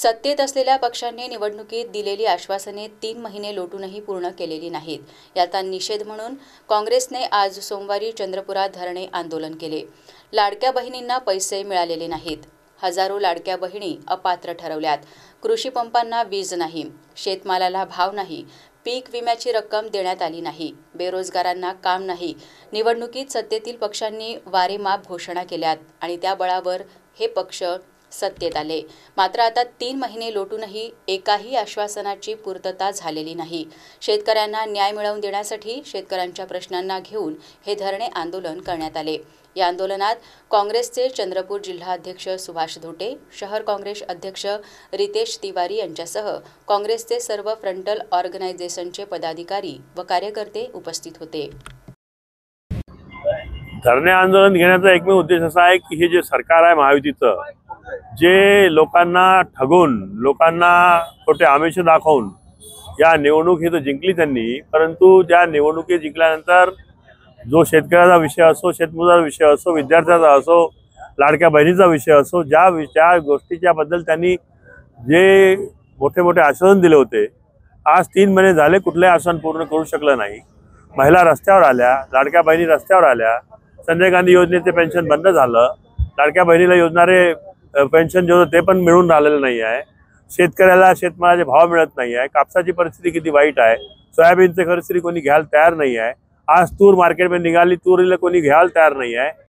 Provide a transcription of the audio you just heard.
सत्तेत असलेल्या पक्षांनी निवडणुकीत दिलेली आश्वासने 3 महिने लोटूनही पूर्ण केलेली नाहीत। याचा निषेध म्हणून काँग्रेसने आज सोमवारी चंद्रपुरात धरणे आंदोलन केले। लाडक्या बहिणींना पैसे मिळालेले नाहीत। हजारो लाडक्या बहिणी अपात्र ठरवल्यात। कृषी पंपांना वीज नाही, शेतमालाला भाव नाही, पीक विम्याची रक्कम देण्यात आली नाही, बेरोजगारांना काम नाही। निवडणुकीत सत्तेतील पक्षांनी वारेमाप घोषणा केल्यात आणि त्या बळावर हे पक्ष सत्तेत आले। मात्र आता 3 महिने लोटूनही एकाही आश्वासनाची पूर्तता झालेली नाही। शेतकऱ्यांना न्याय मिळवून देण्यासाठी शेतकऱ्यांच्या प्रश्नांना घेऊन हे धरणे आंदोलन करण्यात आले। या आंदोलनात काँग्रेसचे चंद्रपूर जिल्हाध्यक्ष सुभाष धोटे, शहर काँग्रेस अध्यक्ष रितेश तिवारी यांच्यासह काँग्रेसचे सर्व फ्रंटल ऑर्गनायझेशनचे पदाधिकारी व कार्यकर्ते उपस्थित होते। धरणे आंदोलन घेण्याचा एकमेव उद्देश असा आहे की हे जे सरकार आहे महायुतीचं, जे लोकांना ठगून, लोकांना खोटे आमिष दाखवून या निवडणूक ही तर जिंकली त्यांनी, परंतु ज्या निवडणुकी जिंकल्यानंतर जो शेतकऱ्याचा विषय असो, शेतमजुराचा विषय असो, विद्यार्थ्याचा असो, लाडक्या बहिणीचा विषय असो, ज्या गोष्टीच्या बद्दल त्यांनी जे मोठे मोठे आश्वासन दिले होते, आज 3 महिने झाले कुठलेही आश्वासन पूर्ण करू शकलं नाही। महिला रस्त्यावर आल्या, लाडक्या बहिणी रस्त्यावर आल्या, संजय गांधी योजनेचे पेन्शन बंद झालं, लाडक्या बहिणीला योजणारे पेन्शन जे होतं ते पण मिळून राहिलेलं नाही आहे। शेतकऱ्याला शेतमालाचे भाव मिळत नाही आहे। कापसाची परिस्थिती किती वाईट आहे। सोयाबीनचे खरेदी कोणी घ्यायला तयार नाही आहे। आज तूर मार्केटमध्ये निघाली, तुरीला कोणी घ्यायला तयार नाही आहे।